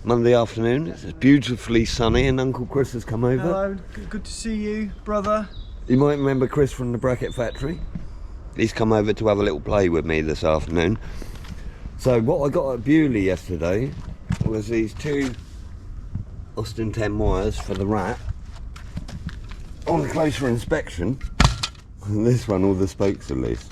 Monday afternoon. It's beautifully sunny and Uncle Chris has come over. Hello, good to see you, brother. You might remember Chris from the bracket factory. He's come over to have a little play with me this afternoon. So what I got at Bewley yesterday was these 2 Austin 10 wires for the rat. On closer inspection, this one, all the spokes are loose.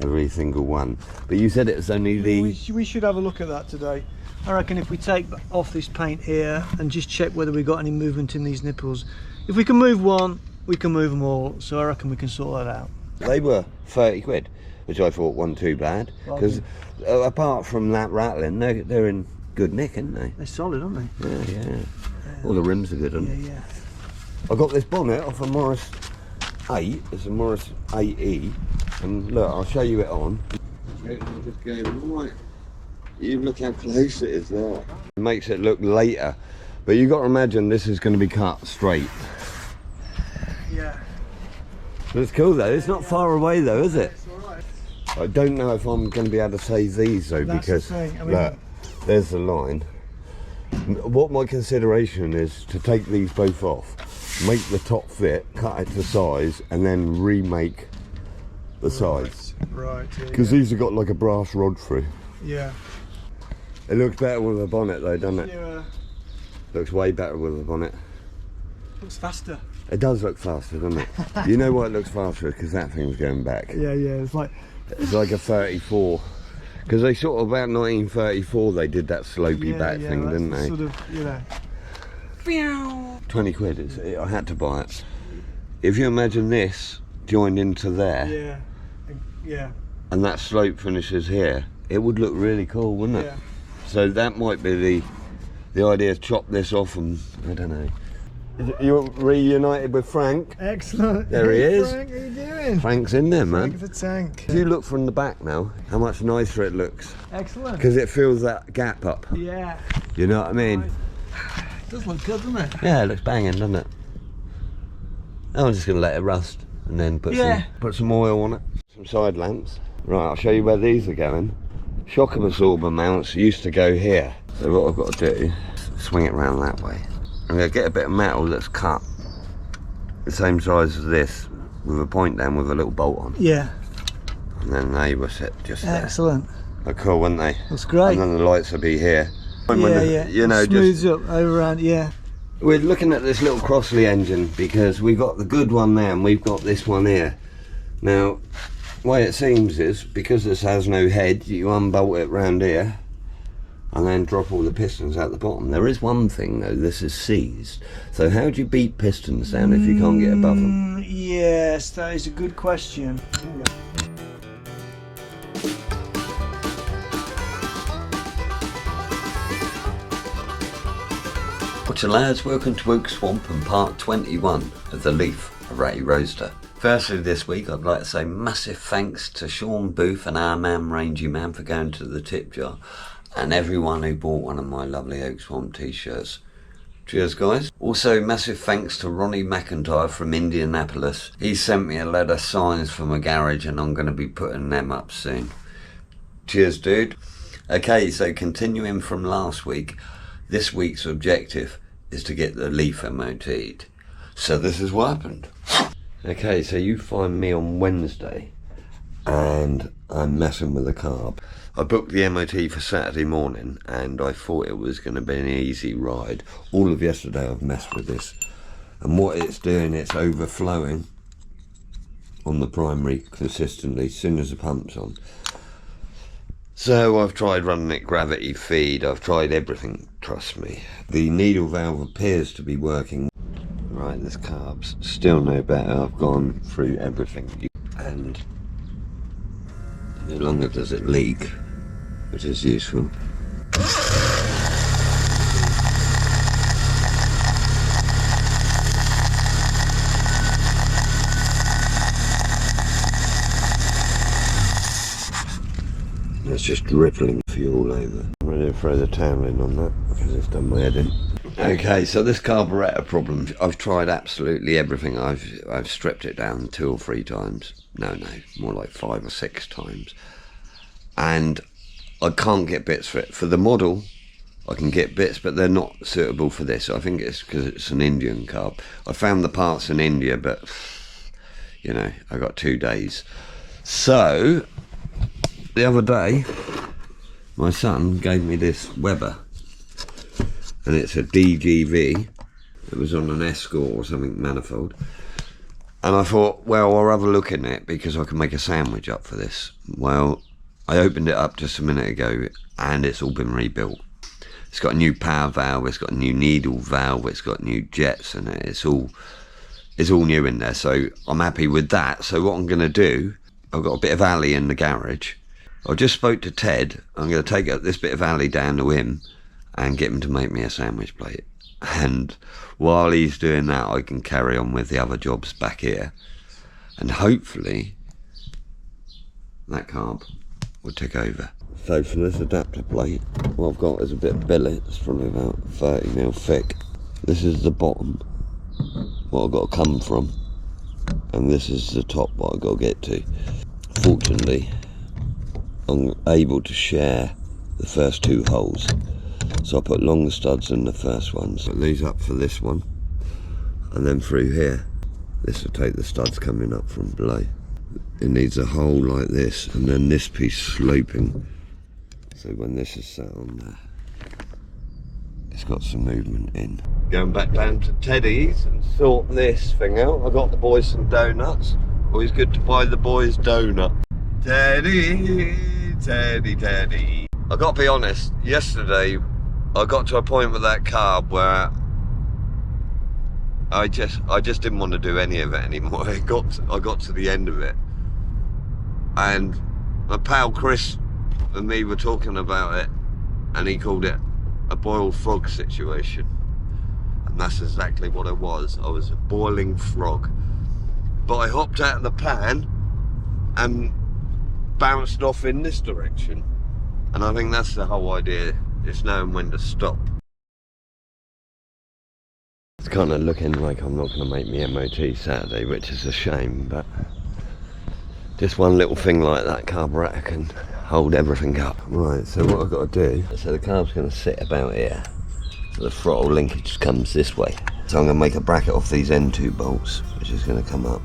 Every single one. But you said it was only the... We should have a look at that today. I reckon if we take off this paint here and just check whether we've got any movement in these nipples. If we can move one, we can move them all. So I reckon we can sort that out. They were 30 quid, which I thought wasn't too bad. Because apart from that rattling, they're in good nick, aren't they? They're solid, aren't they? Yeah. All the rims are good, aren't they? Yeah. I got this bonnet off a Morris 8. It's a Morris 8E. And look, I'll show you it on. Just go right. You look how close it is there. It makes it look later. But you've got to imagine this is going to be cut straight. Yeah. But it's cool though. It's not far away though, is it? It's all right. I don't know if I'm going to be able to save these though, That's because the thing. I mean, look, there's the line. What my consideration is to take these both off, make the top fit, cut it to size, and then remake the sides. Right. Because these have got like a brass rod through. Yeah. It looks better with a bonnet though, doesn't it? Yeah. Looks way better with a bonnet. Looks faster. It does look faster, doesn't it? You know why it looks faster? Because that thing's going back. Yeah. It's like a 34. Because they sort of, about 1934, they did that slopey back thing, didn't they? Sort of, you know. 20 quid, I had to buy it. If you imagine this joined into there, Yeah. and that slope finishes here, it would look really cool, wouldn't it? Yeah. So that might be the idea, chop this off and, I don't know. You're reunited with Frank. Excellent. There he is. Frank, how you doing? Frank's in there, man. Frank's a tank. If you look from the back now, how much nicer it looks. Excellent. Because it fills that gap up. Yeah. You know what I mean? It does look good, doesn't it? Yeah, it looks banging, doesn't it? I'm just going to let it rust and then put some oil on it. Some side lamps. Right, I'll show you where these are going. Shock absorber mounts used to go here. So what I've got to do, swing it around that way. I'm going to get a bit of metal that's cut the same size as this, with a point down with a little bolt on. Yeah. And then they were set just there. Excellent. Look cool, wouldn't they? That's great. And then the lights will be here. Yeah. You know, smooths up over around, yeah. We're looking at this little Crosley engine because we've got the good one there and we've got this one here. Now, the way it seems is, because this has no head, you unbolt it round here and then drop all the pistons out the bottom. There is one thing though, this is seized. So how do you beat pistons down if you can't get above them? Yes, that is a good question. What's lads, welcome to Oak Swamp and part 21 of the Leaf, a ratty roadster. Firstly this week I'd like to say massive thanks to Sean Booth and our man Rangy Man for going to the tip jar, and everyone who bought one of my lovely Oak Swamp t-shirts. Cheers guys. Also massive thanks to Ronnie McIntyre from Indianapolis. He sent me a load of signs from a garage and I'm going to be putting them up soon. Cheers dude. Okay, so continuing from last week, this week's objective is to get the Leaf MOT'd. So this is what happened. Okay, so you find me on Wednesday and I'm messing with the carb. I booked the MOT for Saturday morning and I thought it was going to be an easy ride. All of yesterday I've messed with this, and what it's doing, it's overflowing on the primary consistently as soon as the pump's on. So I've tried running it gravity feed, I've tried everything, trust me. The needle valve appears to be working. Right, this carb's still no better. I've gone through everything and no longer does it leak, which is useful. It's just dripping fuel over. I'm ready to throw the towel in on that because it's done my head in. Okay, so this carburetor problem, I've tried absolutely everything. I've stripped it down 2 or 3 times. No, more like 5 or 6 times. And I can't get bits for it. For the model I can get bits, but they're not suitable for this. I think it's because it's an Indian carb. I found the parts in India, but you know, I got 2 days. So the other day my son gave me this Weber, and it's a DGV. It was on an Escort or something manifold, and I thought, well, I'll have a look in it because I can make a sandwich up for this. Well, I opened it up just a minute ago and it's all been rebuilt. It's got a new power valve, it's got a new needle valve, it's got new jets in it. It's all new in there, so I'm happy with that. So what I'm going to do, I've got a bit of alley in the garage. I just spoke to Ted. I'm going to take this bit of alley down to him and get him to make me a sandwich plate. And while he's doing that, I can carry on with the other jobs back here. And hopefully that carb will tick over. So for this adapter plate, what I've got is a bit of billet. It's probably about 30mm thick. This is the bottom, what I've got to come from, and this is the top, what I've got to get to. Fortunately, I'm able to share the first 2 holes, so I put long studs in the first one. Put these up for this one, and then through here, this will take the studs coming up from below. It needs a hole like this, and then this piece sloping, so when this is sat on there, it's got some movement in. Going back down to Teddy's and sort this thing out. I got the boys some donuts. Always good to buy the boys donut. Teddy, Teddy, Teddy. I got to be honest, yesterday I got to a point with that carb where I just didn't want to do any of it anymore. I got to the end of it, and my pal Chris and me were talking about it, and he called it a boiled frog situation, and that's exactly what it was. I was a boiling frog, but I hopped out of the pan and bounced off in this direction, and I think that's the whole idea. It's knowing when to stop. It's kind of looking like I'm not going to make me MOT Saturday, which is a shame, but just one little thing like that carburetor can hold everything up. Right, so what I've got to do, so the carb's going to sit about here, so the throttle linkage comes this way. So I'm going to make a bracket off these N2 bolts, which is going to come up.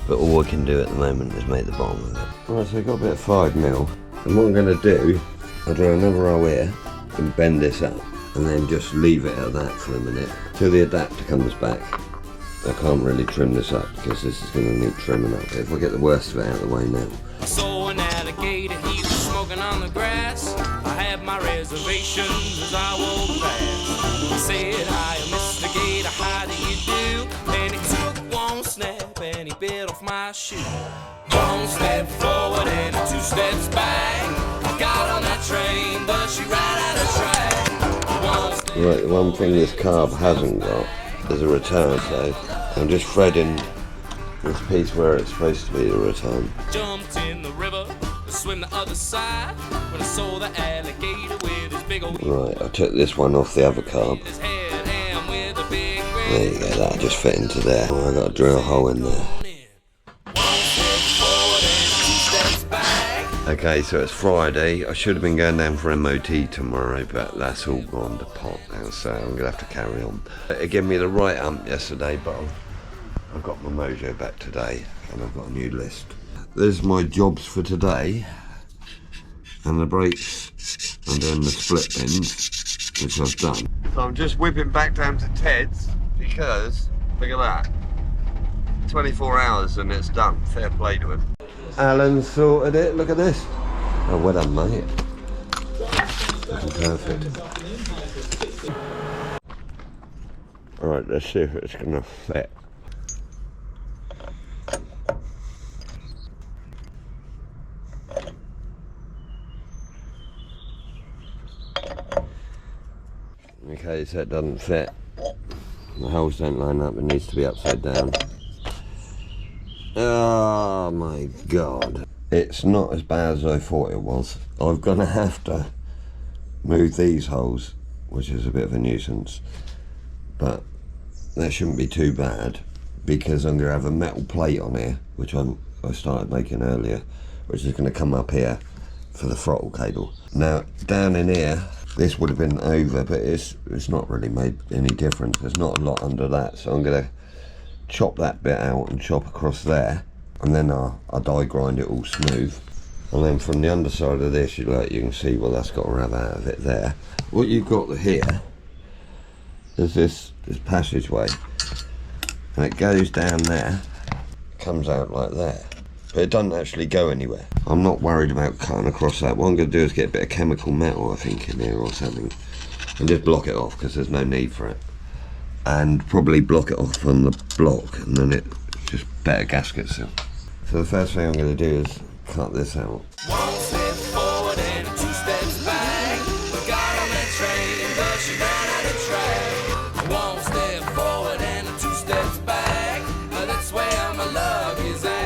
But all I can do at the moment is make the bottom of it. Right, so I've got a bit of 5mm, and what I'm going to do, I'll do another row here and bend this up, and then just leave it at that for a minute till the adapter comes back. I can't really trim this up because this is going to need trimming up. If I get the worst of it out of the way now. I saw an alligator, he was smoking on the grass. I had my reservations as I walked past. I said, hi, Mr. Gator, how do you do? And he took one snap and he bit off my shoe. 1 step forward and 2 steps back. I got on that train, but she ran out of track. Right, the one thing this carb hasn't got is a return, so I'm just threading this piece where it's supposed to be the return. Jumped in the river, swim the other side, when I saw the alligator with his big old... Right, I took this one off the other carb. There you go, that just fit into there. Oh, I got to drill a hole in there. Okay, so it's Friday. I should have been going down for MOT tomorrow, but that's all gone to pot now, so I'm going to have to carry on. It gave me the right hump yesterday, but I've got my mojo back today, and I've got a new list. There's my jobs for today, and the brakes, and then the split pins, which I've done. So I'm just whipping back down to Ted's, because, look at that, 24 hours and it's done. Fair play to him. Alan sorted it, look at this. Oh, well done, mate. Looking perfect. Alright, let's see if it's gonna fit. Okay, so it doesn't fit. The holes don't line up, it needs to be upside down. Oh my god. It's not as bad as I thought it was. I'm gonna have to move these holes, which is a bit of a nuisance. But that shouldn't be too bad, because I'm gonna have a metal plate on here, which I started making earlier, which is gonna come up here for the throttle cable. Now, down in here, This would have been over, but it's not really made any difference. There's not a lot under that, so I'm going to chop that bit out and chop across there, and then I'll die grind it all smooth. And then from the underside of this, you can see, well, that's got to have out of it there. What you've got here is this passageway, and it goes down there, comes out like that, but it doesn't actually go anywhere. I'm not worried about cutting across that. What I'm going to do is get a bit of chemical metal, I think, in here or something, and just block it off, because there's no need for it. And probably block it off on the block, and then it's just better gasket seal. So the first thing I'm going to do is cut this out. One step forward and 2 steps back. Got on that train, but she ran out of track. One step forward and 2 steps back. That's where my love is at.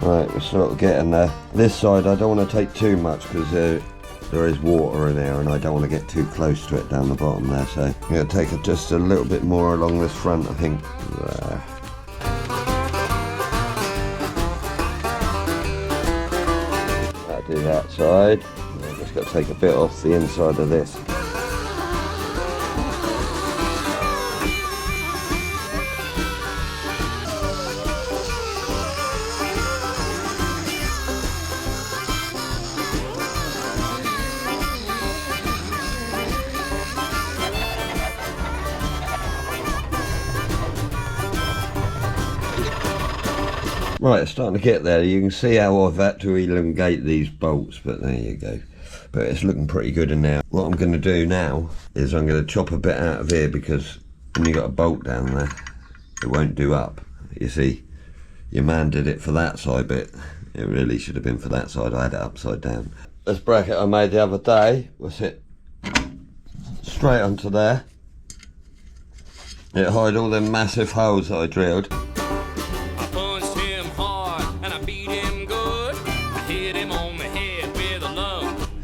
Right, we're sort of getting there. This side I don't want to take too much because there is water in there and I don't want to get too close to it down the bottom there, so I'm going to take it just a little bit more along this front, I think. There. That'll do that side. I've just got to take a bit off the inside of this. Right, it's starting to get there. You can see how I've had to elongate these bolts, but there you go. But it's looking pretty good in there. What I'm going to do now is I'm going to chop a bit out of here, because when you got a bolt down there, it won't do up. You see, your man did it for that side, but it really should have been for that side. I had it upside down. This bracket I made the other day was hit straight onto there. It hid all them massive holes that I drilled.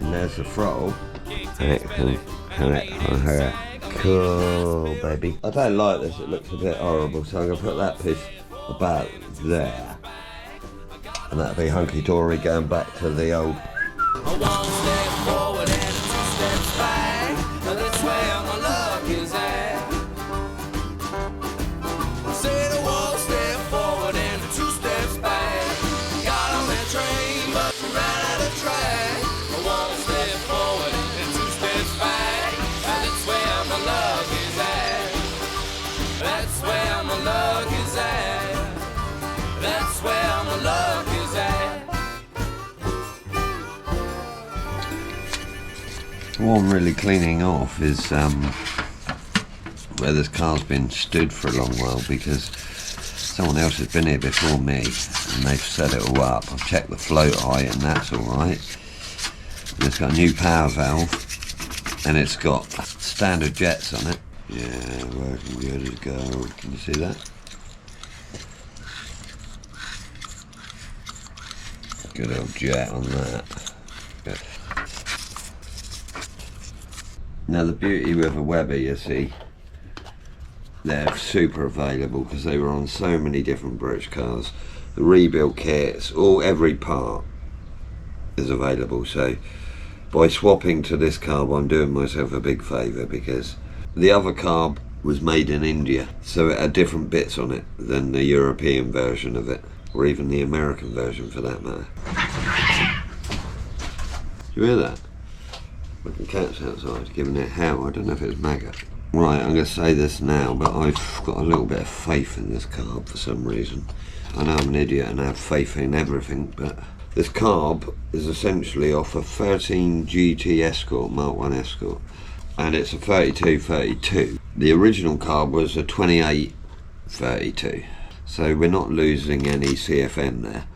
There's the throttle, and it can connect on her. Cool, baby. I don't like this, it looks a bit horrible, so I'm going to put that piece about there, and that'll be hunky-dory going back to the old. One step forward and 2 steps back. That's where my luck is at. Said 1 step forward and 2 steps back. Got on that train, but ran out of track. That's where my luck is at. That's where my luck is at. What I'm really cleaning off is where this car's been stood for a long while, because someone else has been here before me and they've set it all up. I've checked the float height and that's alright. It's got a new power valve and it's got standard jets on it. Yeah, working good as gold. Can you see that? Good old jet on that. Good. Now the beauty with a Weber, you see, they're super available because they were on so many different British cars. The rebuild kits, every part is available. So by swapping to this carb, I'm doing myself a big favour, because the other carb was made in India, so it had different bits on it than the European version of it, or even the American version for that matter. Do you hear that? Fucking cat's outside giving it hell. I don't know if it's maggot. Right, I'm going to say this now, but I've got a little bit of faith in this carb for some reason. I know I'm an idiot and I have faith in everything, but this carb is essentially off a 13 GT Escort, Mark 1 Escort. And it's a 32-32. The original carb was a 28-32, so we're not losing any CFM there.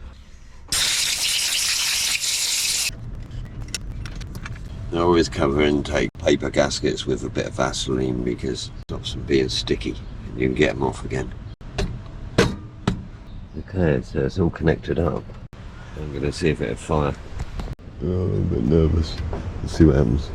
I always cover intake paper gaskets with a bit of Vaseline, because it stops them being sticky and you can get them off again. Okay, so it's all connected up. I'm going to see if it'll fire. Oh, I'm a bit nervous. Let's see what happens.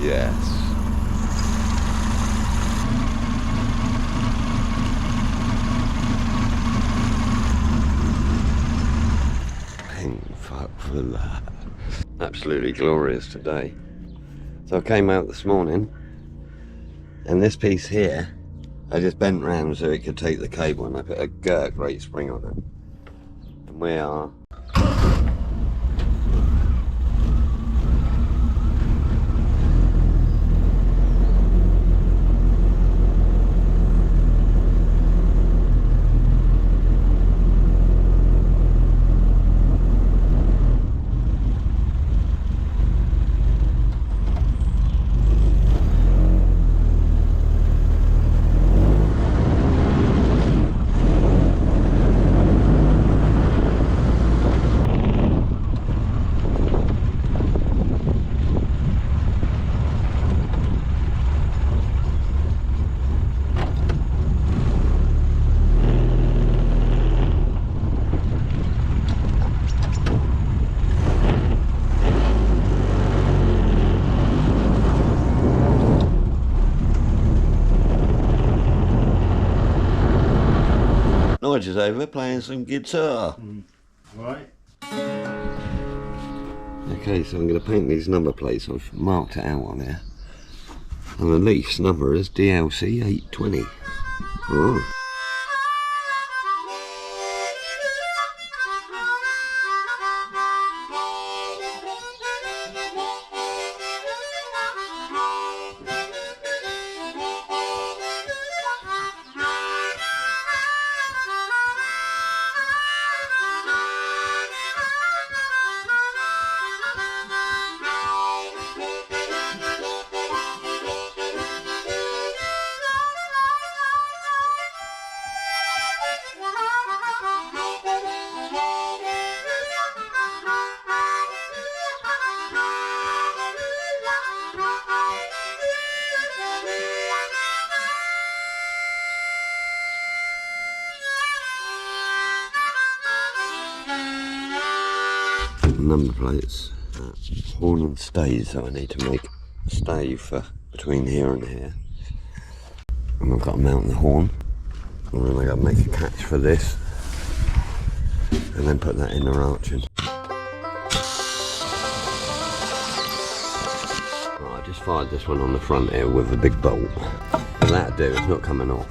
Yes. Thank fuck for that. Absolutely glorious today. So I came out this morning and this piece here I just bent round so it could take the cable, and I put a Gurk rate spring on it. And we are Nigel's over playing some guitar. Right. Okay, so I'm going to paint these number plates. I've marked it out on here. And the Leaf's number is DLC 820. Oh. Number plates, horn and stays, so I need to make a stave for between here and here. And I've got to mount the horn, and then I've got to make a catch for this, and then put that inner arching. Right, I just fired this one on the front here with a big bolt. And that'll do, it's not coming off.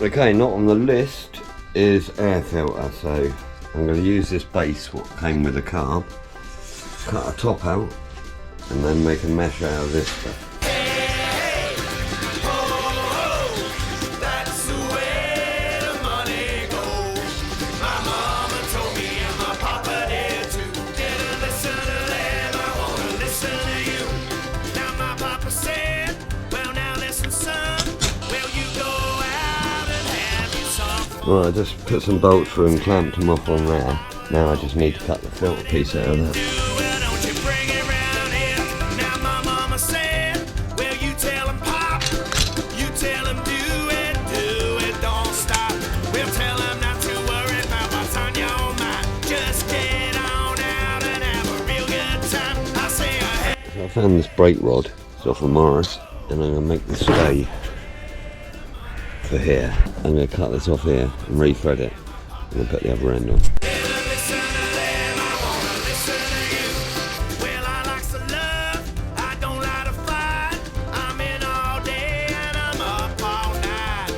Okay, not on the list is air filter, so I'm going to use this base what came with the carb, cut a top out, and then make a mesh out of this stuff. Right, I just put some bolts through and clamped them off on there. Now I just need to cut the filter piece out of that. So I found this brake rod, it's off of Morris, and I'm going to make the stay for here. I'm going to cut this off here and re-thread it and then put the other end on.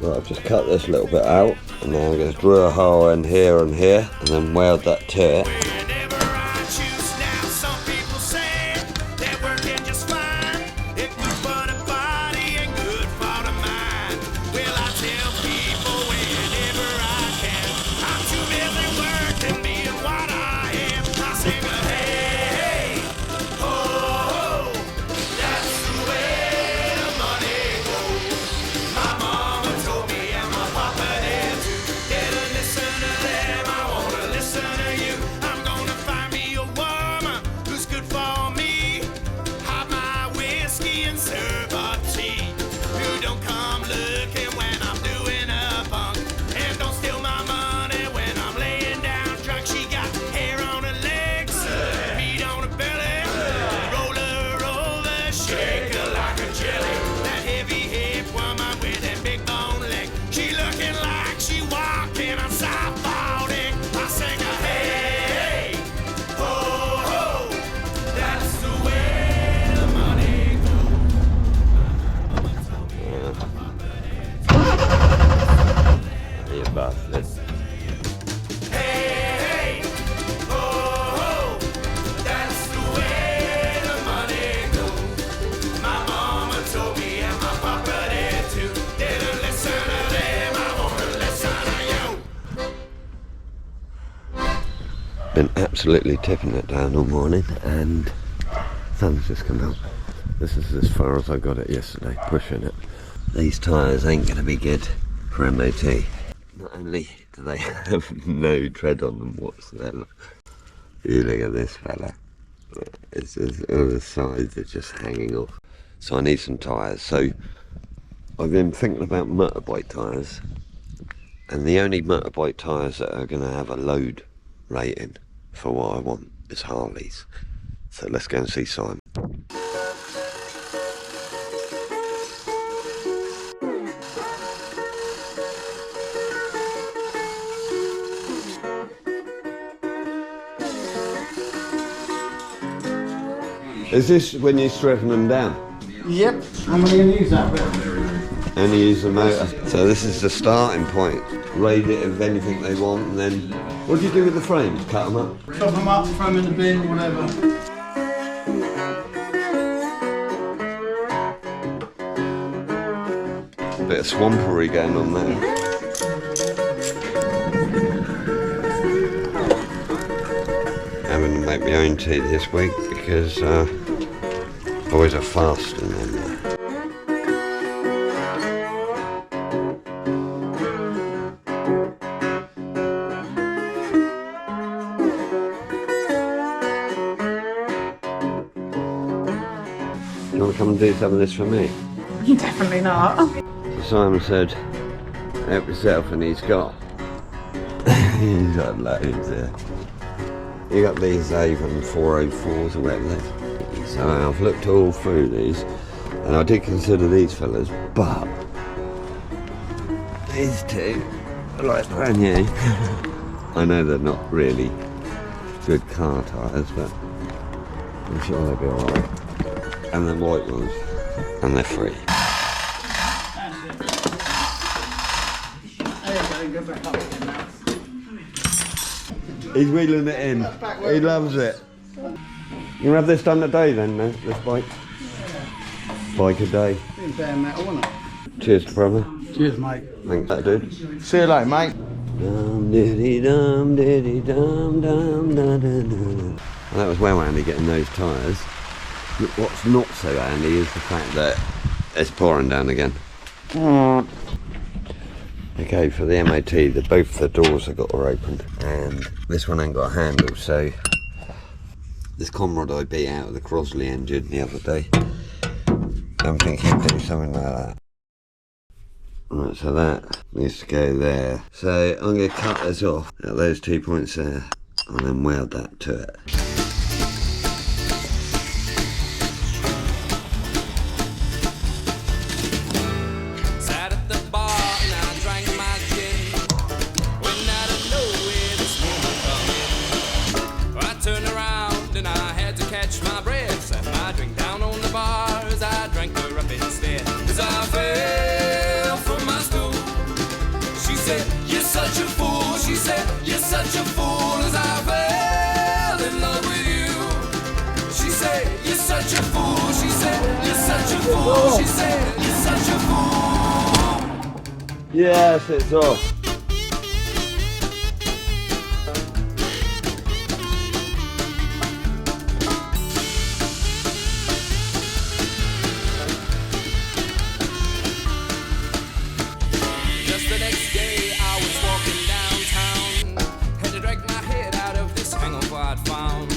Right, I've just cut this little bit out, and now I'm going to drill a hole in here and here and then weld that to it. and serve a tea. Who don't come looking when I'm doing a bunk, and don't steal my money when I'm laying down drunk. She got hair on her legs, meat on her belly, roll her over, shake her like a jelly. That heavy hip woman with that big bone leg, she looking like she walking on sideboarding. I sing a hey, ho, ho, that's the way the money You bastard. Hey, ho, ho, that's the way the money goes. My mama told me and my papa did too. Didn't listen to them, I wanna listen to you. Been absolutely tipping it down all morning and sun's just come out. This is as far as I got it yesterday, pushing it. These tyres ain't going to be good for MOT. Not only do they have no tread on them whatsoever. You look at this fella. It's just, all the sides are just hanging off. So I need some tyres. So I've been thinking about motorbike tyres, and the only motorbike tyres that are going to have a load rating for what I want is Harleys. So let's go and see Simon. Is this when you straighten them down? Yep, I'm going to use that bit. Only use the motor. So this is the starting point. Raid it if anything they want, and then what do you do with the frames? Cut them up? Chop them up, throw them in the bin, whatever. Bit of swampery going on there. Having to make my own tea this week because boys are fasting on there. You want to come and do some of this for me? Definitely not. Simon said, help yourself, and he's got loads there. You got these Avon 404s or whatever. So I've looked all through these, and I did consider these fellas, but these two are like brand new. I know they're not really good car tyres, but I'm sure they'll be alright. And the white ones, and they're free. He's wheeling it in. He loves it. You can have this done today then, no? This bike. Bike a day. Bare metal, isn't it? Cheers, brother. Cheers, mate. Thanks, dude. See you later, mate. Dum diddy dum diddy dum dum da da da. Well, that was well handy getting those tyres. What's not so handy is the fact that it's pouring down again. Okay, for the MOT, both the doors have got to open, and this one ain't got a handle, so this Comrade I beat out of the Crosley engine the other day. I'm thinking of doing something like that. Right, so that needs to go there. So I'm going to cut this off at those 2 points there, and then weld that to it. She said, you're such a fool. Yes, it's off. Just the next day I was walking downtown, had to drag my head out of this hangover I'd found.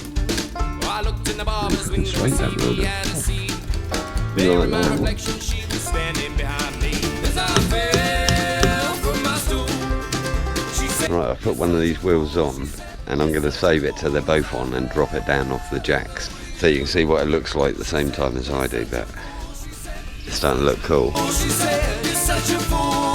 I looked in the barber's window to see he had a seat. Be like my that. reflection, she was standing behind me. As I fell from my stool, she said, Right, I put one of these wheels on and I'm going to save it till they're both on and drop it down off the jacks. So you can see what it looks like at the same time as I do, but it's starting to look cool. oh, she said, you're such a fool.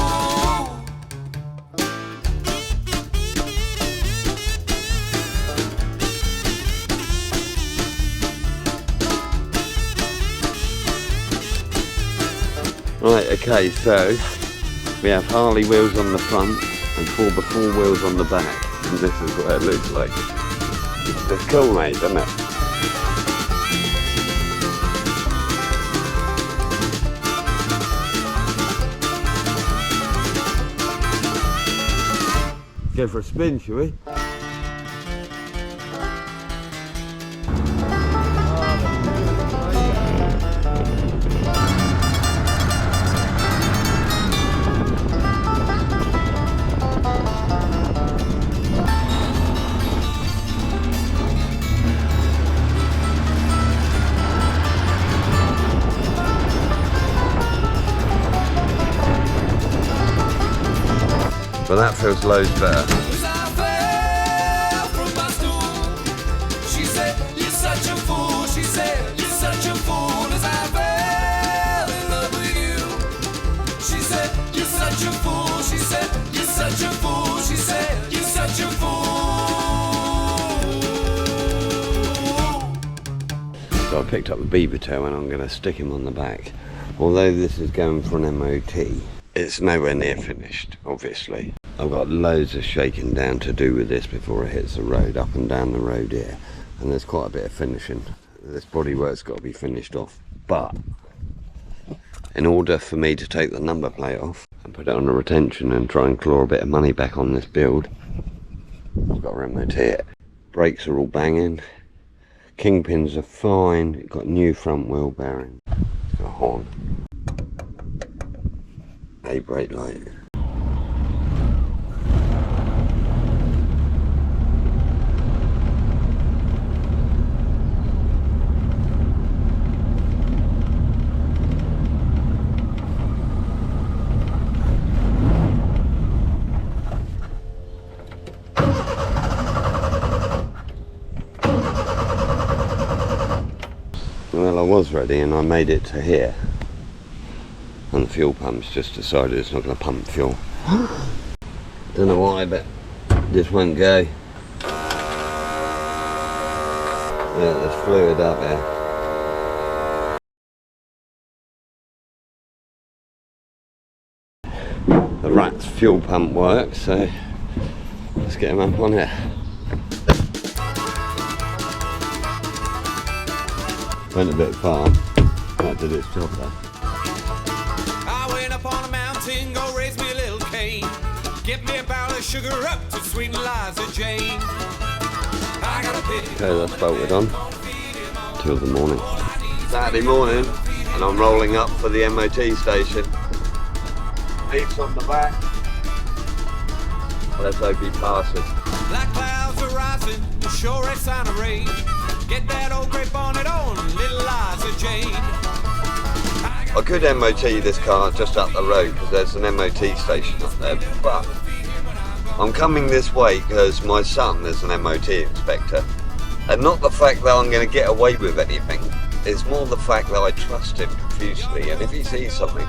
Right, okay, so we have Harley wheels on the front and 4x4 wheels on the back, and this is what it looks like. It's cool, mate, isn't it? Go for a spin, shall we? Well, that feels loads better. As I fell from my stool, she said, you're such a fool. She said, you're such a fool. As I fell in love with you, she said, you're such a fool. She said, you're such a fool. She said, you're such a fool. So I picked up the beaver tail and I'm going to stick him on the back. Although this is going for an MOT, it's nowhere near finished, obviously. I've got loads of shaking down to do with this before it hits the road, up and down the road here. And there's quite a bit of finishing. This bodywork's got to be finished off. But in order for me to take the number plate off and put it on a retention and try and claw a bit of money back on this build, I've got to MOT it. Brakes are all banging. Kingpins are fine. It's got new front wheel bearing. It's got a horn. A brake light. Well, I was ready and I made it to here. And the fuel pump's just decided it's not going to pump fuel. Don't know why, but this won't go. Yeah, there's fluid up here. The rat's fuel pump works, so let's get him up on it. Went a bit far. That did its job though. I went up on a mountain, go raise me a little cane. Get me a barrel of sugar up to sweet Eliza Jane. I got a pig. Okay, that's bolted on till the morning. Saturday morning, and I'm rolling up for the MOT station. Leaf's on the back. Let's hope he passes. Black clouds are rising, the sure ain't sign of rain. Get that old grey bonnet on, little Eliza Jane. I could MOT this car just up the road because there's an MOT station up there, but I'm coming this way because my son is an MOT inspector, and not the fact that I'm going to get away with anything, it's more the fact that I trust him profusely, and if he sees something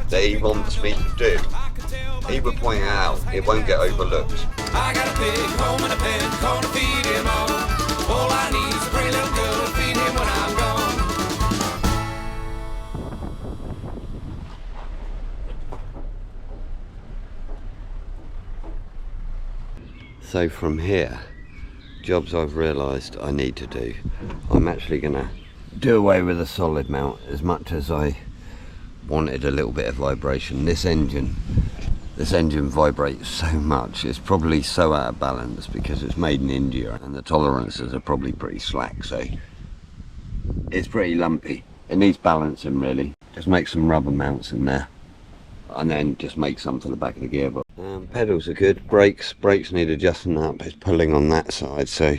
that he wants me to do, he would point it out, it won't get overlooked. I got a big home and a pen, gonna feed him all. All I need is a pretty little girl to feed him when I'm gone. So from here, jobs I've realised I need to do, I'm actually going to do away with a solid mount as much as I wanted a little bit of vibration. This engine vibrates so much, it's probably so out of balance because it's made in India and the tolerances are probably pretty slack, so it's pretty lumpy. It needs balancing really. Just make some rubber mounts in there and then just make some for the back of the gearbox. Pedals are good. Brakes need adjusting up. It's pulling on that side, so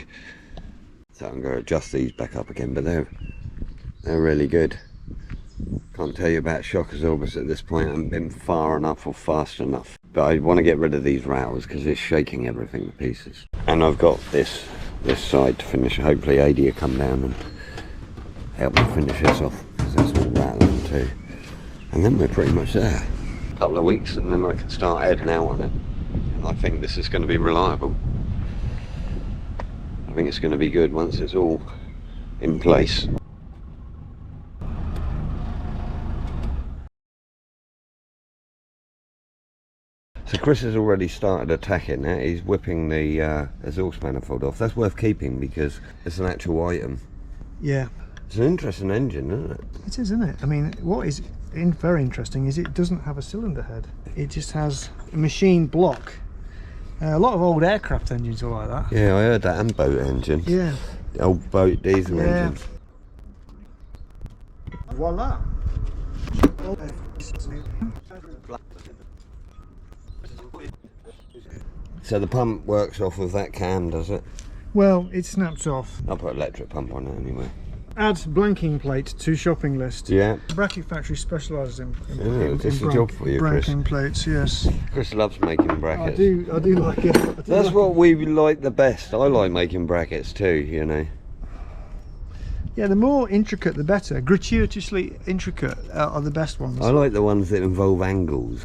I'm going to adjust these back up again, but they're really good. Can't tell you about shock absorbers at this point. I haven't been far enough or fast enough. But I want to get rid of these rattles because it's shaking everything to pieces. And I've got this side to finish. Hopefully AD will come down and help me finish this off, because that's all rattling too. And then we're pretty much there. A couple of weeks and then I can start heading out on it. And I think this is going to be reliable. I think it's going to be good once it's all in place. So Chris has already started attacking that. He's whipping the exhaust manifold off. That's worth keeping because it's an actual item. Yeah. It's an interesting engine, isn't it? It is, isn't it? I mean, what is very interesting is it doesn't have a cylinder head. It just has a machine block. A lot of old aircraft engines are like that. Yeah, I heard that, and boat engines. Yeah. The old boat diesel engines. Voila. So the pump works off of that cam, does it? Well, it snaps off. I'll put electric pump on it anyway. Add blanking plate to shopping list. Yeah. Bracket factory specialises in it's a job for you, Chris. blanking plates, yes. Chris loves making brackets. I do like it. That's what we like the best. I like making brackets too, you know. Yeah, the more intricate the better. Gratuitously intricate are the best ones. I like the ones that involve angles.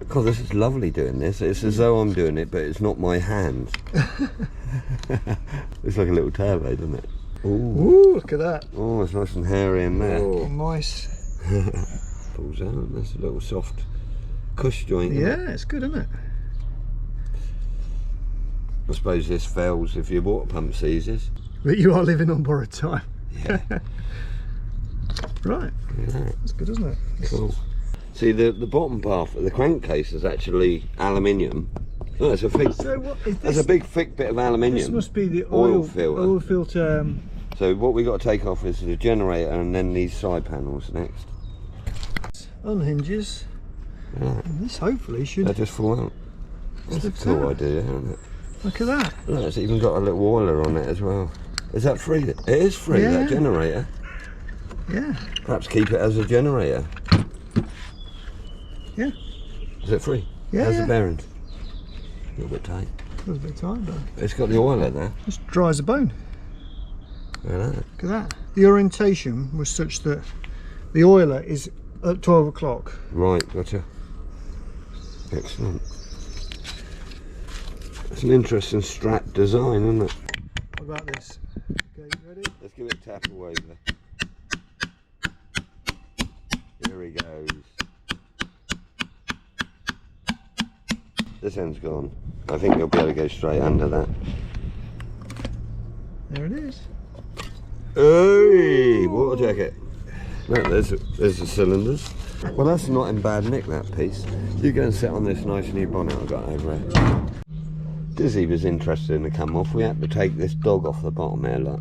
God, this is lovely doing this. It's as though I'm doing it, but it's not my hands. It's like a little turbo, doesn't it? Ooh. Ooh, look at that. Oh, it's nice and hairy in there. Oh, nice. Pulls out. That's a little soft cush joint. Yeah, it's good, isn't it? I suppose this fails if your water pump seizes. But you are living on borrowed time. Yeah. Right. Yeah. That's good, isn't it? Cool. See, the bottom part of the crankcase is actually aluminium. No, it's a thick. So what is this? There's a big thick bit of aluminium. This must be the oil filter. Oil filter. So what we got to take off is the generator and then these side panels next. Unhinges. Right. And this hopefully should. They just fall out. That's a cool idea, isn't it? Look at that. Look, it's even got a little oiler on it as well. Is that free? It is free, Yeah. that generator. Yeah. Perhaps keep it as a generator. Yeah. Is it free? Yeah. How's the bearings? A little bit tight. That was a bit tight, but It's got the oiler there. just dry as a bone. Look at that. Look at that. The orientation was such that the oiler is at 12 o'clock. Right, gotcha. Excellent. It's an interesting strap design, isn't it? What about this? Okay, ready? Let's give it a tap away there. Here he goes. This end's gone. I think you'll be able to go straight under that. There it is. Hey, water jacket. Look, there's the cylinders. Well, that's not in bad nick, that piece. You go and sit on this nice new bonnet I've got over here. Dizzy was interested in the come off. We had to take this dog off the bottom there, look.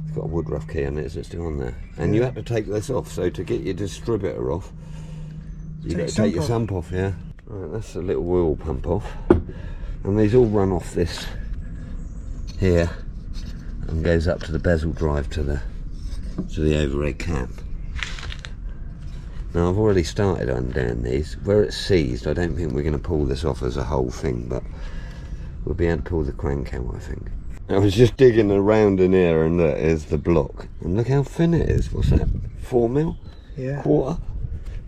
It's got a woodruff key on it, is it still on there? And you had to take this off, so to get your distributor off, you got to take your sump off, yeah. Right, that's a little oil pump off. And these all run off this here and goes up to the bezel drive to the overhead cap. Now I've already started undoing these. Where it's seized, I don't think we're going to pull this off as a whole thing, but we'll be able to pull the crank out, I think. I was just digging around in here and look, here's the block. And look how thin it is. What's that? 4 mil? Yeah. Quarter?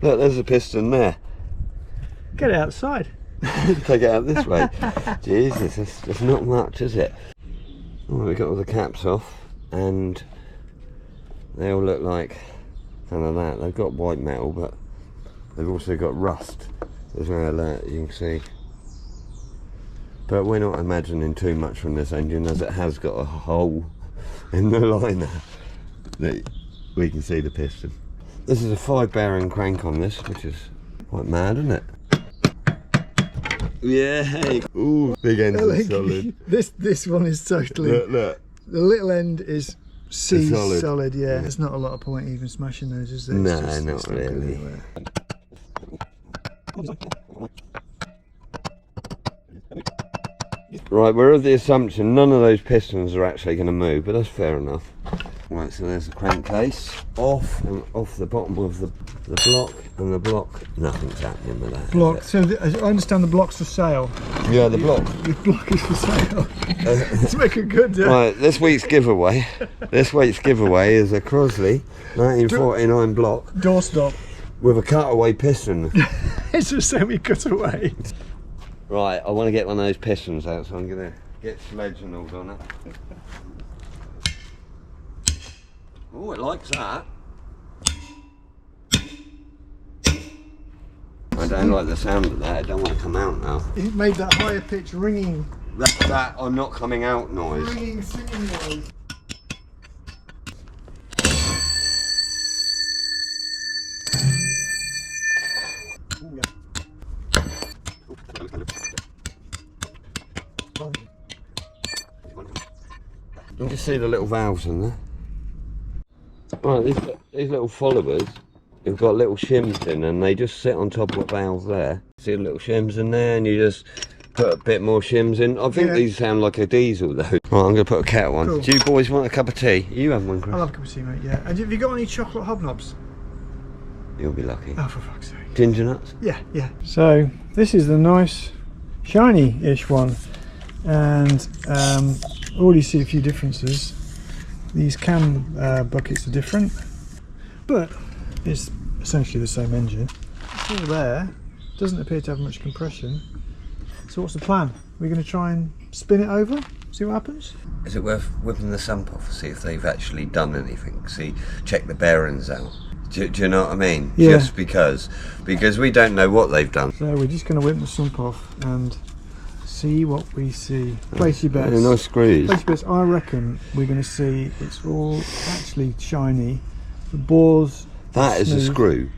Look, there's a piston there. Get it outside. Take it out this way. Jesus, that's not much, is it? Well, we got all the caps off and they all look like kind of that. They've got white metal, but they've also got rust as well, you can see. But we're not imagining too much from this engine, as it has got a hole in the liner that we can see the piston. This is a 5 bearing crank on this, which is quite mad, isn't it? Yeah, hey. Ooh, big end's solid. This one is totally. Look. The little end is Solid. solid. Yeah. There's not a lot of point even smashing those, is there? No, It's not it's good really. anywhere. Right, we're of the assumption none of those pistons are actually going to move, but that's fair enough. Right, so there's the crankcase off and off the bottom of the block, and the block, nothing's happening with that. Block. So I understand the block's for sale. Yeah, the block. The block is for sale. Let's make a good day. Right, this week's giveaway is a Crosley 1949 block Doorstop. with a cutaway piston. It's a semi-cutaway. Right, I want to get one of those pistons out, so I'm going to get sledge and all on it. Oh, it likes that. I don't like the sound of that. I don't want to come out now. It made that higher pitch ringing. That I'm not coming out noise. Ringing, singing noise. You can see the little valves in there. Right, these little followers have got little shims in, and they just sit on top of the valve there. See the little shims in there, and you just put a bit more shims in. I think these sound like a diesel though. Right, I'm going to put a kettle on. Cool. Do you boys want a cup of tea? You have one, Chris? I'll have a cup of tea, mate, yeah. And have you got any chocolate hobnobs? You'll be lucky. Oh, for fuck's sake. Ginger nuts? Yeah, yeah. So, this is the nice, shiny-ish one. And already see a few differences. These cam buckets are different, but it's essentially the same engine. It's all there. Doesn't appear to have much compression. So what's the plan? We're going to try and spin it over, see what happens? Is it worth whipping the sump off to see if they've actually done anything? See, check the bearings out. Do you know what I mean? Yeah. Just because we don't know what they've done. So we're just going to whip the sump off and see what we see. Place your bets. Nice screws. Place your bets. I reckon we're going to see it's all actually shiny. The bores. That is a screw.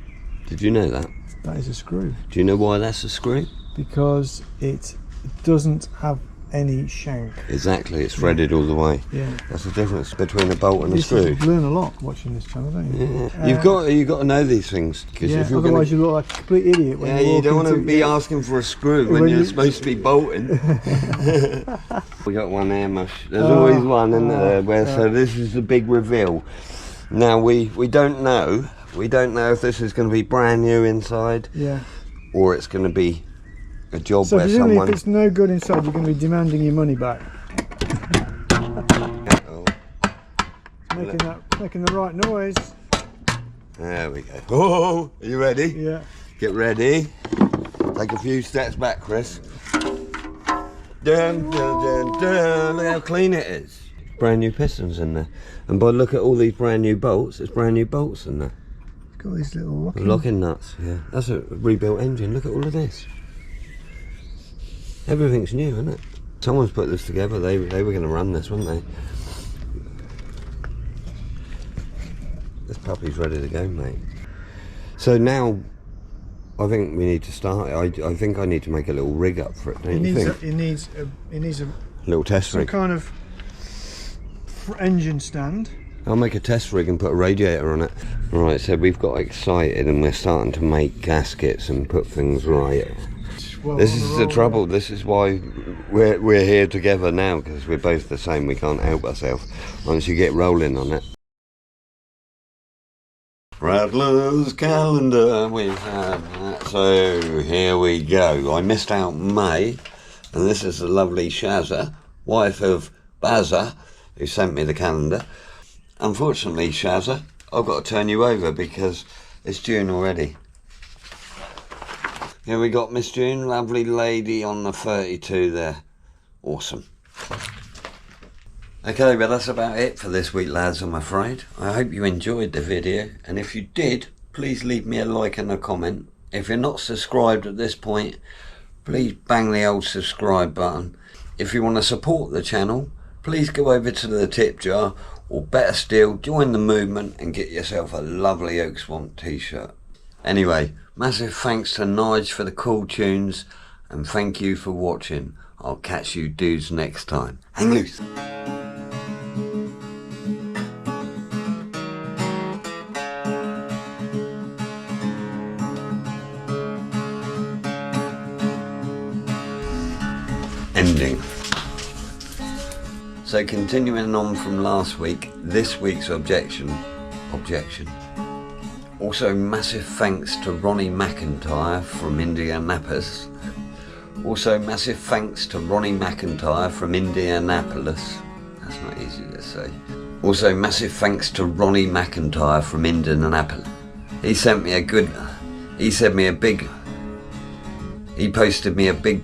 Did you know that? That is a screw. Do you know why that's a screw? Because it doesn't have any shank. Exactly, it's threaded all the way. Yeah. That's the difference between a bolt and a screw. You learn a lot watching this channel, don't you? Yeah. You've got to know these things. Yeah, if you're otherwise you look like a complete idiot. When you don't want to be asking for a screw when you're supposed to be bolting. We got one there, Mush. There's always one in there. So this is the big reveal. Now we don't know. We don't know if this is going to be brand new inside. Yeah. Or it's going to be a job so where presumably someone... if it's no good inside, you're going to be demanding your money back. Making the right noise. There we go. Oh, are you ready? Yeah. Get ready. Take a few steps back, Chris. Dun, dun, dun, dun. Look how clean it is. Brand new pistons in there. And by look at all these brand new bolts, there's brand new bolts in there. It's got these little locking nuts. Yeah, that's a rebuilt engine. Look at all of this. Everything's new, isn't it? Someone's put this together. They were going to run this, weren't they? This puppy's ready to go, mate. So now, I think we need to start. I think I need to make a little rig up for it. Don't you think? It needs a little test rig. Some kind of engine stand. I'll make a test rig and put a radiator on it. Right, so we've got excited and we're starting to make gaskets and put things right. Well, this is the trouble. This is why we're here together now, because we're both the same. We can't help ourselves once you get rolling on it. Rattler's calendar, we have that. So here we go. I missed out May, and this is the lovely Shazza, wife of Bazza, who sent me the calendar. Unfortunately, Shazza, I've got to turn you over because it's June already. Here we got Miss June, lovely lady on the 32 there. Awesome. Okay, well that's about it for this week, lads, I'm afraid. I hope you enjoyed the video, and if you did, please leave me a like and a comment. If you're not subscribed at this point, please bang the old subscribe button. If you want to support the channel, please go over to the tip jar, or better still, join the movement and get yourself a lovely Oak Swamp t-shirt. Anyway, massive thanks to Nigel for the cool tunes, and thank you for watching. I'll catch you dudes next time. Hang loose. Ending. So continuing on from last week, this week's objection. Also massive thanks to Ronnie McIntyre from Indianapolis. That's not easy to say. Also massive thanks to Ronnie McIntyre from Indianapolis. He posted me a big